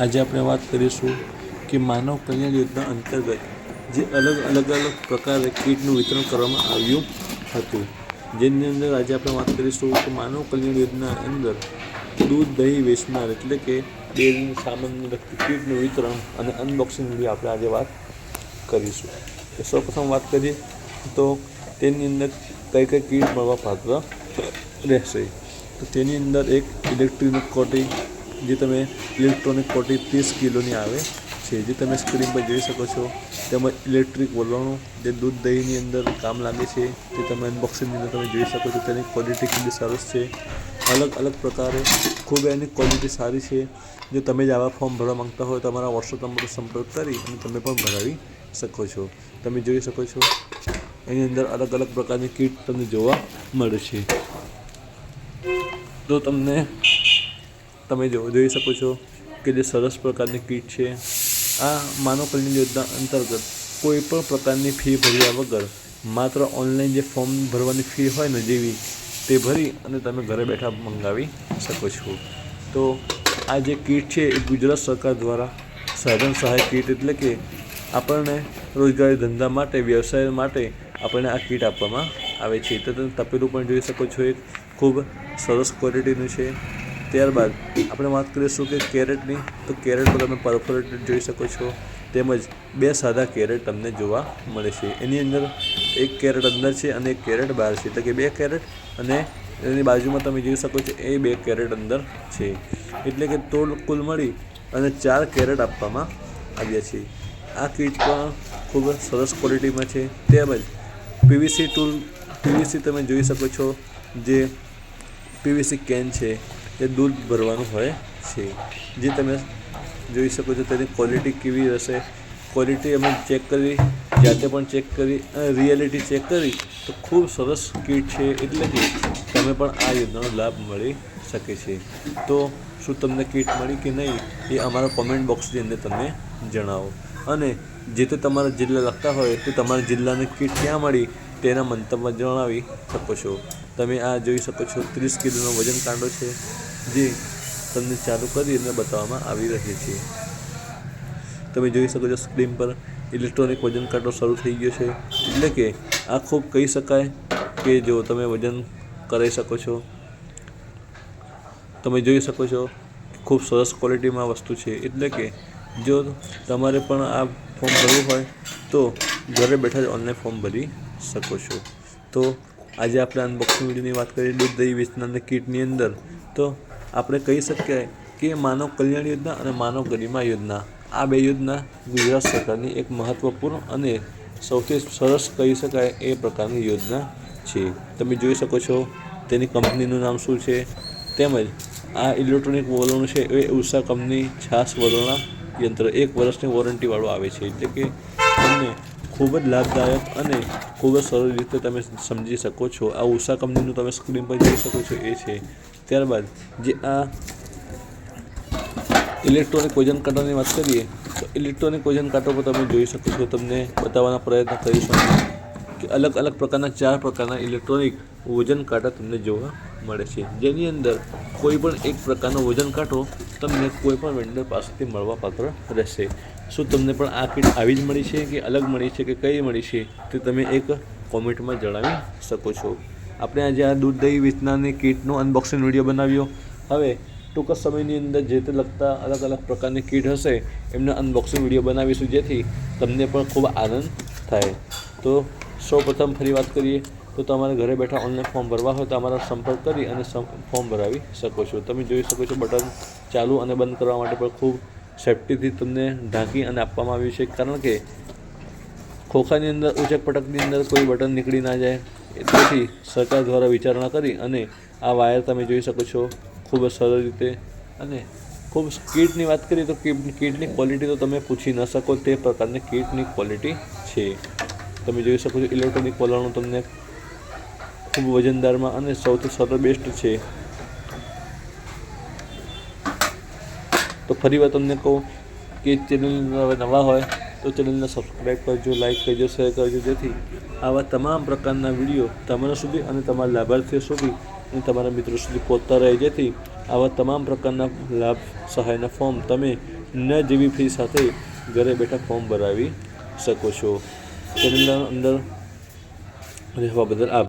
આજે આપણે વાત કરીશું કે માનવ કલ્યાણ યોજના અંતર્ગત જે અલગ પ્રકારે કીટનું વિતરણ કરવામાં આવ્યું હતું, જેની અંદર આજે આપણે વાત કરીશું કે માનવ કલ્યાણ યોજના અંદર દૂધ દહીં વેચનાર એટલે કે ડેરીની સામાનને લગતી કીટનું વિતરણ અને અનબોક્સિંગ વિડીયો આપણે આજે વાત કરીશું. સૌપ્રથમ વાત કરીએ તો તેની અંદર કઈ કીટ મળવા પાત્ર રહેશે. તો તેની અંદર એક ઇલેક્ટ્રોનિક કોટી, જે તમે ઇલેક્ટ્રોનિક કોટી 30 કિલોની આવે છે, જે તમે સ્ક્રીન પર જોઈ શકો છો. તેમજ ઇલેક્ટ્રિક વલણો જે દૂધ દહીંની અંદર કામ લાગે છે, તે તમે અનબોક્સિંગની અંદર તમે જોઈ શકો છો. તેની ક્વોલિટી ખૂબ સરસ છે, અલગ પ્રકારે ખૂબ એની ક્વોલિટી સારી છે. જો તમે જ આવા ફોર્મ ભરવા માંગતા હોય તો અમારા વોટ્સઅપ નંબર સંપર્ક કરી અને તમે પણ ભરાવી શકો છો. તમે જોઈ શકો છો એની અંદર અલગ પ્રકારની કીટ તમને જોવા મળે છે. તો તમે જોઈ શકો છો કે જે સરસ પ્રકારની કીટ છે. આ માનવ કલ્યાણ યોજના અંતર્ગત કોઈ પણ પ્રકારની ફી ભર્યા વગર માત્ર ઓનલાઈન જે ફોર્મ ભરવાની ફી હોય ને જેવી તે ભરી અને તમે ઘરે બેઠા મંગાવી શકો છો. તો આ જે કીટ છે એ ગુજરાત સરકાર દ્વારા સાધન સહાય કીટ એટલે કે આપણને રોજગારી ધંધા માટે વ્યવસાય માટે આપણને આ કીટ આપવામાં આવે છે. તો તમે તપેલું પણ જોઈ શકો છો, એક ખૂબ સરસ ક્વોલિટીનું છે. ત્યારબાદ આપણે વાત કરીશું કે કેરેટની, તો કેરેટ પર તમે પરફોરેટેડ જોઈ શકો છો. તેમજ 2 સાદા કેરેટ તમને જોવા મળે છે. એની અંદર 1 કેરેટ અંદર છે અને 1 કેરેટ બહાર છે, એટલે કે 2 કેરેટ, અને એની બાજુમાં તમે જોઈ શકો છો એ 2 કેરેટ અંદર છે. એટલે કે કુલ મળી અને 4 કેરેટ આપવામાં આવ્યા છે. આ કીટ પણ ખૂબ સરસ ક્વોલિટીમાં છે. તેમજ પીવીસી તમે જોઈ શકો છો, જે પીવીસી કેન છે એ દૂધ ભરવાનું હોય છે, જે તમે જોઈ શકો છો. તેની ક્વોલિટી કેવી હશે, ક્વોલિટી અમે ચેક કરી, જાતે પણ ચેક કરી અને રિયાલિટી ચેક કરી તો ખૂબ સરસ કીટ છે. એટલે કે તમે પણ આ યોજનાનો લાભ મળી શકે છે. તો શું તમને કીટ મળી કે નહીં એ અમારા કોમેન્ટ બોક્સની અંદર તમે જણાવો, અને જે તે તમારા જિલ્લા લખતા હોય તો તમારા જિલ્લાની કીટ ક્યાં મળી તેના મંતવ્ય જણાવી શકો છો. તમે આ જોઈ શકો છો 30 કિલોનો વજન કાંટો છે, જે તમને ચાલુ કરીને બતાવવામાં આવી રહી છે. તમે જોઈ શકો છો સ્ક્રીન પર ઇલેક્ટ્રોનિક વજન કાંટો શરૂ થઈ ગયો છે. એટલે કે આ ખૂબ કહી શકાય કે જો તમે વજન કરી શકો છો. તમે જોઈ શકો છો ખૂબ સરસ ક્વોલિટીમાં વસ્તુ છે. એટલે કે જો તમારે પણ આ ફોર્મ ભરવું હોય તો ઘરે બેઠા જ ઓનલાઈન ફોર્મ ભરી શકો છો. તો આજે આપણે અનબોક્સિંગ વિડીયોની વાત કરીએ દૂધ દહીં વેચનારની કીટની અંદર, તો આપણે કહી શકીએ કે માનવ કલ્યાણ યોજના અને માનવ ગરિમા યોજના, આ 2 યોજના ગુજરાત સરકારની એક મહત્ત્વપૂર્ણ અને સૌથી સરસ કહી શકાય એ પ્રકારની યોજના છે. તમે જોઈ શકો છો તેની કંપનીનું નામ શું છે. તેમજ આ ઇલેક્ટ્રોનિક વલણો છે એ ઉષા કંપની છાશ વલણા યંત્ર 1 વર્ષની વોરંટીવાળું આવે છે. એટલે કે તમને ખૂબ જ લાભદાયક અને ખૂબ જ સરળ રીતે તમે સમજી શકો છો. આ ઉષા કંપનીનું તમે સ્ક્રીન પર જોઈ શકો છો એ છે. ત્યારબાદ જે આ ઇલેક્ટ્રોનિક વજન કાંટાની વાત કરીએ તો ઇલેક્ટ્રોનિક વજન કાંટો પર તમે જોઈ શકો છો. તમને બતાવવાના પ્રયત્ન કરીશું કે અલગ પ્રકારના 4 પ્રકારના ઇલેક્ટ્રોનિક વજન કાંટા તમને જોવા મળે છે, જેની અંદર કોઈ પણ એક પ્રકારનો વજન કાંટો તમને કોઈ પણ વેન્ડર પાસેથી મળવા પાત્ર રહેશે. શું તમને પણ આ કીટ આવી જ મળી છે કે અલગ મળી છે કે કઈ મળી છે તે તમે એક કોમેન્ટમાં જણાવી શકો છો. આપણે આજે આ દૂધ દહીં વેચનારની કીટનો અનબોક્સિંગ વિડીયો બનાવ્યો. હવે ટૂંક જ સમયની અંદર જે તે લગતા અલગ પ્રકારની કીટ હશે એમના અનબોક્સિંગ વિડીયો બનાવીશું, જેથી તમને પણ ખૂબ આનંદ થાય. તો સૌપ્રથમ ફરી વાત કરીએ તો તમારે ઘરે બેઠા ઓનલાઈન ફોર્મ ભરવા હોય તો અમારા સંપર્ક કરી અને ફોર્મ ભરાવી શકો છો. તમે જોઈ શકો છો બટન ચાલુ અને બંધ કરવા માટે પણ ખૂબ સેફ્ટીથી તમને ઢાંકી અને આપવામાં આવ્યું છે, કારણ કે ખોખાની અંદર ઉચક પટકની અંદર કોઈ બટન નીકળી ના જાય. તેથી સરકાર દ્વારા વિચારણા કરી અને આ વાયર તમે જોઈ શકો છો ખૂબ જ સરળ રીતે. અને ખૂબ કીટની વાત કરીએ તો કીટની ક્વોલિટી તો તમે પૂછી ન શકો તે પ્રકારની કીટની ક્વોલિટી છે. તમે જોઈ શકો છો ઇલેક્ટ્રોનિક વલણો તમને ખૂબ વજનદારમાં અને સૌથી સરળ બેસ્ટ છે. તો ફરી વાર તમને કહું કે ચેનલ નવા હોય તો ચેનલને સબસ્ક્રાઈબ કરજો, લાઈક કરજો, શેર કરજો, જેથી આવા તમામ પ્રકારના વિડીયો તમારા સુધી અને તમારા લાભાર્થીઓ સુધી અને તમારા મિત્રો સુધી પહોંચતા રહે, જેથી આવા તમામ પ્રકારના લાભ સહાયના ફોર્મ તમે ન જેવી ફી સાથે ઘરે બેઠા ફોર્મ ભરાવી શકો છો. ચેનલના અંદર રહેવા બદલ આભાર.